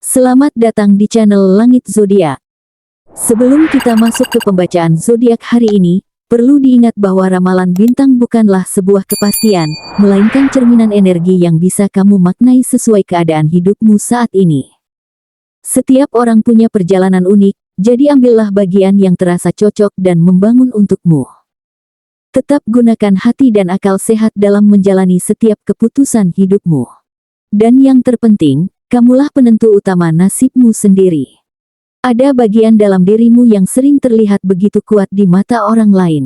Selamat datang di channel Langit Zodiak. Sebelum kita masuk ke pembacaan zodiak hari ini, perlu diingat bahwa ramalan bintang bukanlah sebuah kepastian, melainkan cerminan energi yang bisa kamu maknai sesuai keadaan hidupmu saat ini. Setiap orang punya perjalanan unik, jadi ambillah bagian yang terasa cocok dan membangun untukmu. Tetap gunakan hati dan akal sehat dalam menjalani setiap keputusan hidupmu. Dan yang terpenting, kamulah penentu utama nasibmu sendiri. Ada bagian dalam dirimu yang sering terlihat begitu kuat di mata orang lain.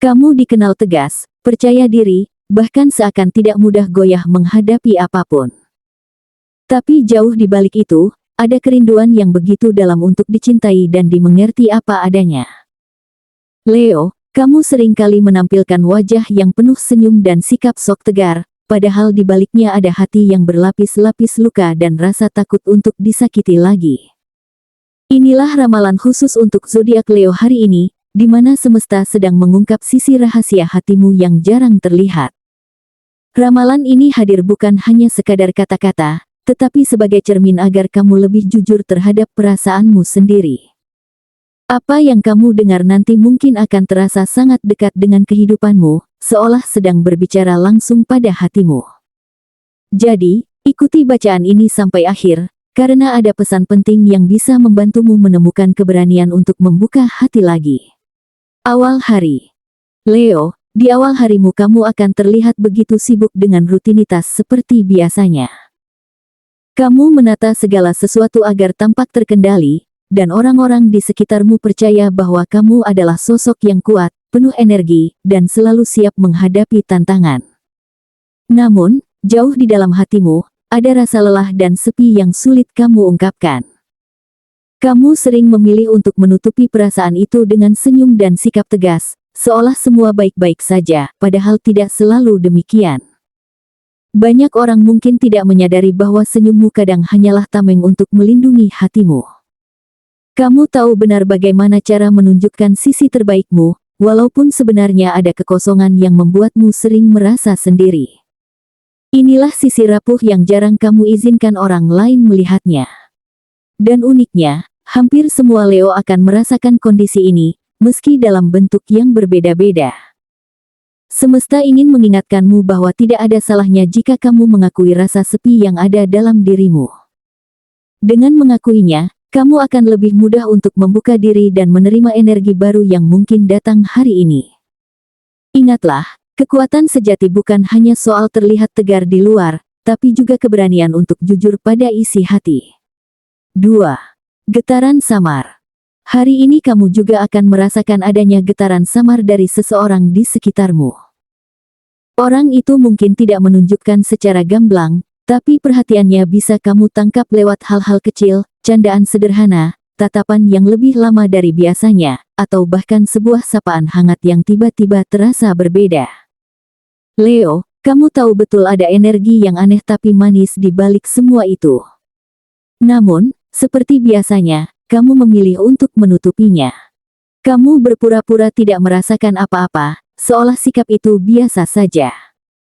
Kamu dikenal tegas, percaya diri, bahkan seakan tidak mudah goyah menghadapi apapun. Tapi jauh di balik itu, ada kerinduan yang begitu dalam untuk dicintai dan dimengerti apa adanya. Leo, kamu seringkali menampilkan wajah yang penuh senyum dan sikap sok tegar, padahal di baliknya ada hati yang berlapis-lapis luka dan rasa takut untuk disakiti lagi. Inilah ramalan khusus untuk zodiak Leo hari ini, di mana semesta sedang mengungkap sisi rahasia hatimu yang jarang terlihat. Ramalan ini hadir bukan hanya sekadar kata-kata, tetapi sebagai cermin agar kamu lebih jujur terhadap perasaanmu sendiri. Apa yang kamu dengar nanti mungkin akan terasa sangat dekat dengan kehidupanmu, seolah sedang berbicara langsung pada hatimu. Jadi, ikuti bacaan ini sampai akhir, karena ada pesan penting yang bisa membantumu menemukan keberanian untuk membuka hati lagi. Awal hari. Leo, di awal harimu kamu akan terlihat begitu sibuk dengan rutinitas seperti biasanya. Kamu menata segala sesuatu agar tampak terkendali, dan orang-orang di sekitarmu percaya bahwa kamu adalah sosok yang kuat, penuh energi, dan selalu siap menghadapi tantangan. Namun, jauh di dalam hatimu, ada rasa lelah dan sepi yang sulit kamu ungkapkan. Kamu sering memilih untuk menutupi perasaan itu dengan senyum dan sikap tegas, seolah semua baik-baik saja, padahal tidak selalu demikian. Banyak orang mungkin tidak menyadari bahwa senyummu kadang hanyalah tameng untuk melindungi hatimu. Kamu tahu benar bagaimana cara menunjukkan sisi terbaikmu, walaupun sebenarnya ada kekosongan yang membuatmu sering merasa sendiri. Inilah sisi rapuh yang jarang kamu izinkan orang lain melihatnya. Dan uniknya, hampir semua Leo akan merasakan kondisi ini, meski dalam bentuk yang berbeda-beda. Semesta ingin mengingatkanmu bahwa tidak ada salahnya jika kamu mengakui rasa sepi yang ada dalam dirimu. Dengan mengakuinya, kamu akan lebih mudah untuk membuka diri dan menerima energi baru yang mungkin datang hari ini. Ingatlah, kekuatan sejati bukan hanya soal terlihat tegar di luar, tapi juga keberanian untuk jujur pada isi hati. 2. Getaran samar. Hari ini kamu juga akan merasakan adanya getaran samar dari seseorang di sekitarmu. Orang itu mungkin tidak menunjukkan secara gamblang, tapi perhatiannya bisa kamu tangkap lewat hal-hal kecil, candaan sederhana, tatapan yang lebih lama dari biasanya, atau bahkan sebuah sapaan hangat yang tiba-tiba terasa berbeda. Leo, kamu tahu betul ada energi yang aneh tapi manis di balik semua itu. Namun, seperti biasanya, kamu memilih untuk menutupinya. Kamu berpura-pura tidak merasakan apa-apa, seolah sikap itu biasa saja.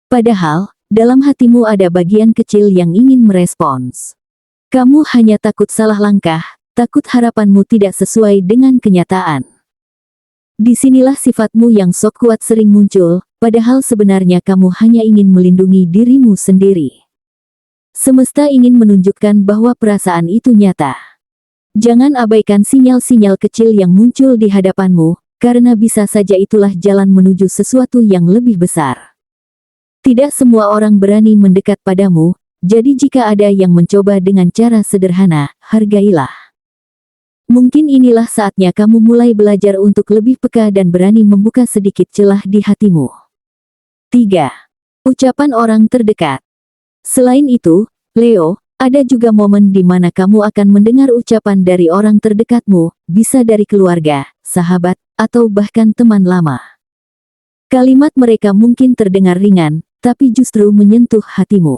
Padahal, dalam hatimu ada bagian kecil yang ingin merespons. Kamu hanya takut salah langkah, takut harapanmu tidak sesuai dengan kenyataan. Disinilah sifatmu yang sok kuat sering muncul, padahal sebenarnya kamu hanya ingin melindungi dirimu sendiri. Semesta ingin menunjukkan bahwa perasaan itu nyata. Jangan abaikan sinyal-sinyal kecil yang muncul di hadapanmu, karena bisa saja itulah jalan menuju sesuatu yang lebih besar. Tidak semua orang berani mendekat padamu, jadi jika ada yang mencoba dengan cara sederhana, hargailah. Mungkin inilah saatnya kamu mulai belajar untuk lebih peka dan berani membuka sedikit celah di hatimu. 3. Ucapan orang terdekat. Selain itu, Leo, ada juga momen di mana kamu akan mendengar ucapan dari orang terdekatmu, bisa dari keluarga, sahabat, atau bahkan teman lama. Kalimat mereka mungkin terdengar ringan, tapi justru menyentuh hatimu.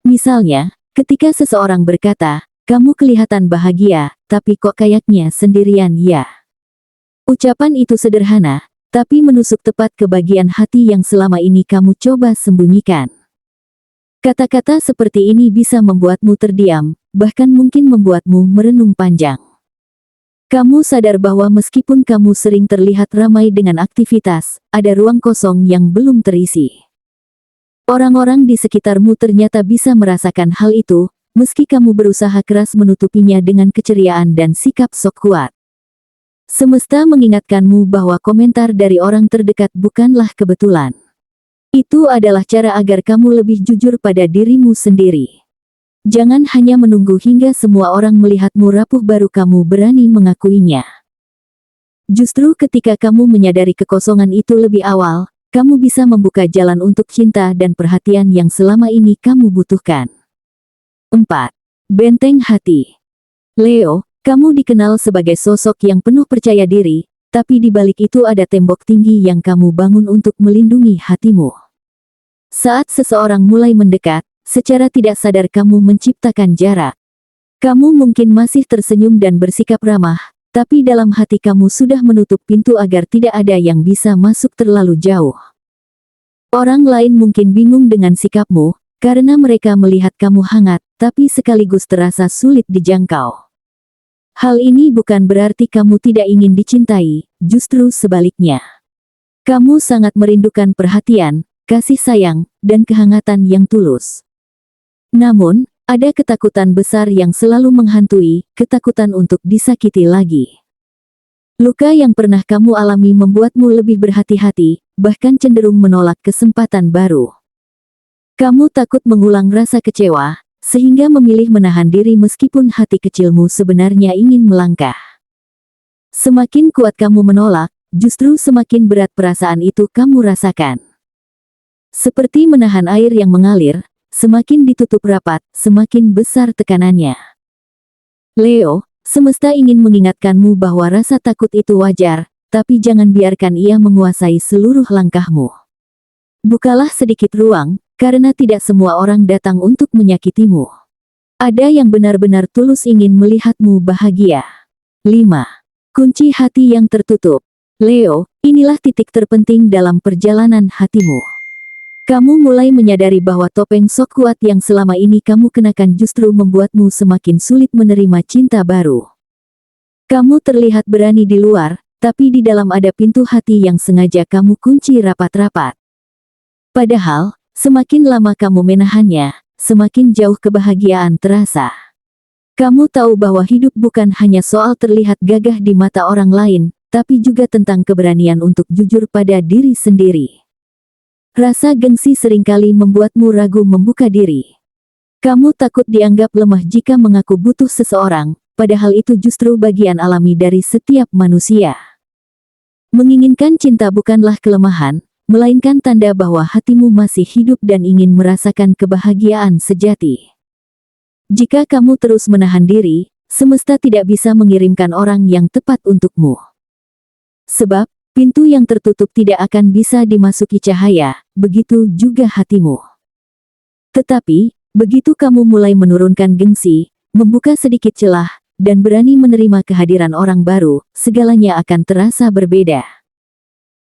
Misalnya, ketika seseorang berkata, "Kamu kelihatan bahagia, tapi kok kayaknya sendirian ya?" Ucapan itu sederhana, tapi menusuk tepat ke bagian hati yang selama ini kamu coba sembunyikan. Kata-kata seperti ini bisa membuatmu terdiam, bahkan mungkin membuatmu merenung panjang. Kamu sadar bahwa meskipun kamu sering terlihat ramai dengan aktivitas, ada ruang kosong yang belum terisi. Orang-orang di sekitarmu ternyata bisa merasakan hal itu, meski kamu berusaha keras menutupinya dengan keceriaan dan sikap sok kuat. Semesta mengingatkanmu bahwa komentar dari orang terdekat bukanlah kebetulan. Itu adalah cara agar kamu lebih jujur pada dirimu sendiri. Jangan hanya menunggu hingga semua orang melihatmu rapuh baru kamu berani mengakuinya. Justru ketika kamu menyadari kekosongan itu lebih awal, kamu bisa membuka jalan untuk cinta dan perhatian yang selama ini kamu butuhkan. 4. Benteng hati. Leo, kamu dikenal sebagai sosok yang penuh percaya diri, tapi di balik itu ada tembok tinggi yang kamu bangun untuk melindungi hatimu. Saat seseorang mulai mendekat, secara tidak sadar kamu menciptakan jarak. Kamu mungkin masih tersenyum dan bersikap ramah, tapi dalam hati kamu sudah menutup pintu agar tidak ada yang bisa masuk terlalu jauh. Orang lain mungkin bingung dengan sikapmu, karena mereka melihat kamu hangat, tapi sekaligus terasa sulit dijangkau. Hal ini bukan berarti kamu tidak ingin dicintai, justru sebaliknya. Kamu sangat merindukan perhatian, kasih sayang, dan kehangatan yang tulus. Namun, ada ketakutan besar yang selalu menghantui, ketakutan untuk disakiti lagi. Luka yang pernah kamu alami membuatmu lebih berhati-hati, bahkan cenderung menolak kesempatan baru. Kamu takut mengulang rasa kecewa, sehingga memilih menahan diri meskipun hati kecilmu sebenarnya ingin melangkah. Semakin kuat kamu menolak, justru semakin berat perasaan itu kamu rasakan. Seperti menahan air yang mengalir, semakin ditutup rapat, semakin besar tekanannya. Leo, semesta ingin mengingatkanmu bahwa rasa takut itu wajar, tapi jangan biarkan ia menguasai seluruh langkahmu. Bukalah sedikit ruang, karena tidak semua orang datang untuk menyakitimu. Ada yang benar-benar tulus ingin melihatmu bahagia. 5. Kunci hati yang tertutup. Leo, inilah titik terpenting dalam perjalanan hatimu. Kamu mulai menyadari bahwa topeng sok kuat yang selama ini kamu kenakan justru membuatmu semakin sulit menerima cinta baru. Kamu terlihat berani di luar, tapi di dalam ada pintu hati yang sengaja kamu kunci rapat-rapat. Padahal, semakin lama kamu menahannya, semakin jauh kebahagiaan terasa. Kamu tahu bahwa hidup bukan hanya soal terlihat gagah di mata orang lain, tapi juga tentang keberanian untuk jujur pada diri sendiri. Rasa gengsi seringkali membuatmu ragu membuka diri. Kamu takut dianggap lemah jika mengaku butuh seseorang, padahal itu justru bagian alami dari setiap manusia. Menginginkan cinta bukanlah kelemahan, melainkan tanda bahwa hatimu masih hidup dan ingin merasakan kebahagiaan sejati. Jika kamu terus menahan diri, semesta tidak bisa mengirimkan orang yang tepat untukmu. Sebab, pintu yang tertutup tidak akan bisa dimasuki cahaya, begitu juga hatimu. Tetapi, begitu kamu mulai menurunkan gengsi, membuka sedikit celah, dan berani menerima kehadiran orang baru, segalanya akan terasa berbeda.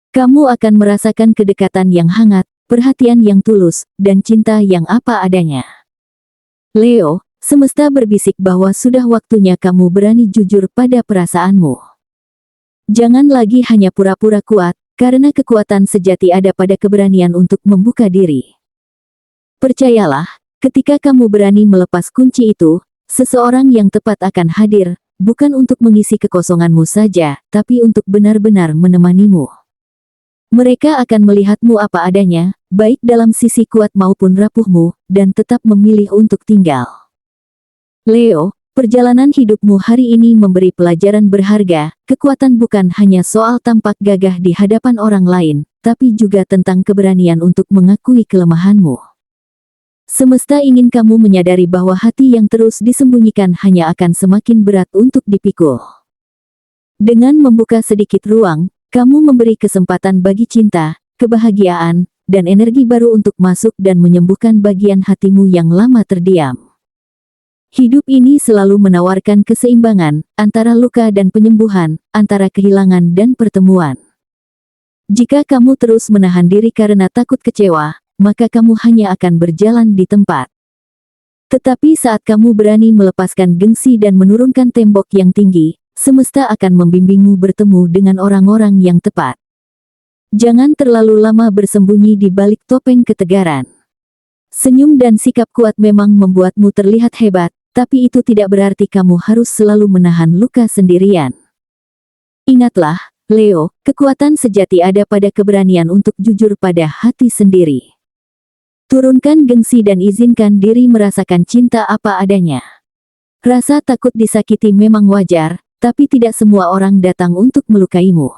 Kamu akan merasakan kedekatan yang hangat, perhatian yang tulus, dan cinta yang apa adanya. Leo, semesta berbisik bahwa sudah waktunya kamu berani jujur pada perasaanmu. Jangan lagi hanya pura-pura kuat, karena kekuatan sejati ada pada keberanian untuk membuka diri. Percayalah, ketika kamu berani melepas kunci itu, seseorang yang tepat akan hadir, bukan untuk mengisi kekosonganmu saja, tapi untuk benar-benar menemanimu. Mereka akan melihatmu apa adanya, baik dalam sisi kuat maupun rapuhmu, dan tetap memilih untuk tinggal. Leo, perjalanan hidupmu hari ini memberi pelajaran berharga. Kekuatan bukan hanya soal tampak gagah di hadapan orang lain, tapi juga tentang keberanian untuk mengakui kelemahanmu. Semesta ingin kamu menyadari bahwa hati yang terus disembunyikan hanya akan semakin berat untuk dipikul. Dengan membuka sedikit ruang, kamu memberi kesempatan bagi cinta, kebahagiaan, dan energi baru untuk masuk dan menyembuhkan bagian hatimu yang lama terdiam. Hidup ini selalu menawarkan keseimbangan, antara luka dan penyembuhan, antara kehilangan dan pertemuan. Jika kamu terus menahan diri karena takut kecewa, maka kamu hanya akan berjalan di tempat. Tetapi saat kamu berani melepaskan gengsi dan menurunkan tembok yang tinggi, semesta akan membimbingmu bertemu dengan orang-orang yang tepat. Jangan terlalu lama bersembunyi di balik topeng ketegaran. Senyum dan sikap kuat memang membuatmu terlihat hebat, tapi itu tidak berarti kamu harus selalu menahan luka sendirian. Ingatlah, Leo, kekuatan sejati ada pada keberanian untuk jujur pada hati sendiri. Turunkan gengsi dan izinkan diri merasakan cinta apa adanya. Rasa takut disakiti memang wajar, tapi tidak semua orang datang untuk melukaimu.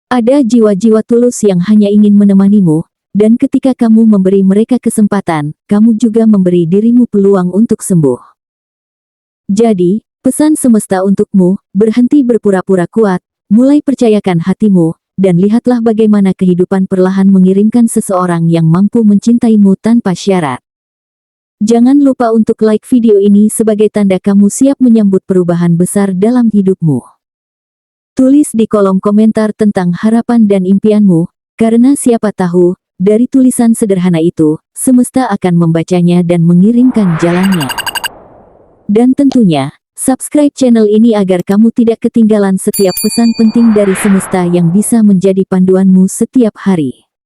Ada jiwa-jiwa tulus yang hanya ingin menemanimu, dan ketika kamu memberi mereka kesempatan, kamu juga memberi dirimu peluang untuk sembuh. Jadi, pesan semesta untukmu, berhenti berpura-pura kuat, mulai percayakan hatimu, dan lihatlah bagaimana kehidupan perlahan mengirimkan seseorang yang mampu mencintaimu tanpa syarat. Jangan lupa untuk like video ini sebagai tanda kamu siap menyambut perubahan besar dalam hidupmu. Tulis di kolom komentar tentang harapan dan impianmu, karena siapa tahu, dari tulisan sederhana itu, semesta akan membacanya dan mengirimkan jalannya. Dan tentunya, subscribe channel ini agar kamu tidak ketinggalan setiap pesan penting dari semesta yang bisa menjadi panduanmu setiap hari.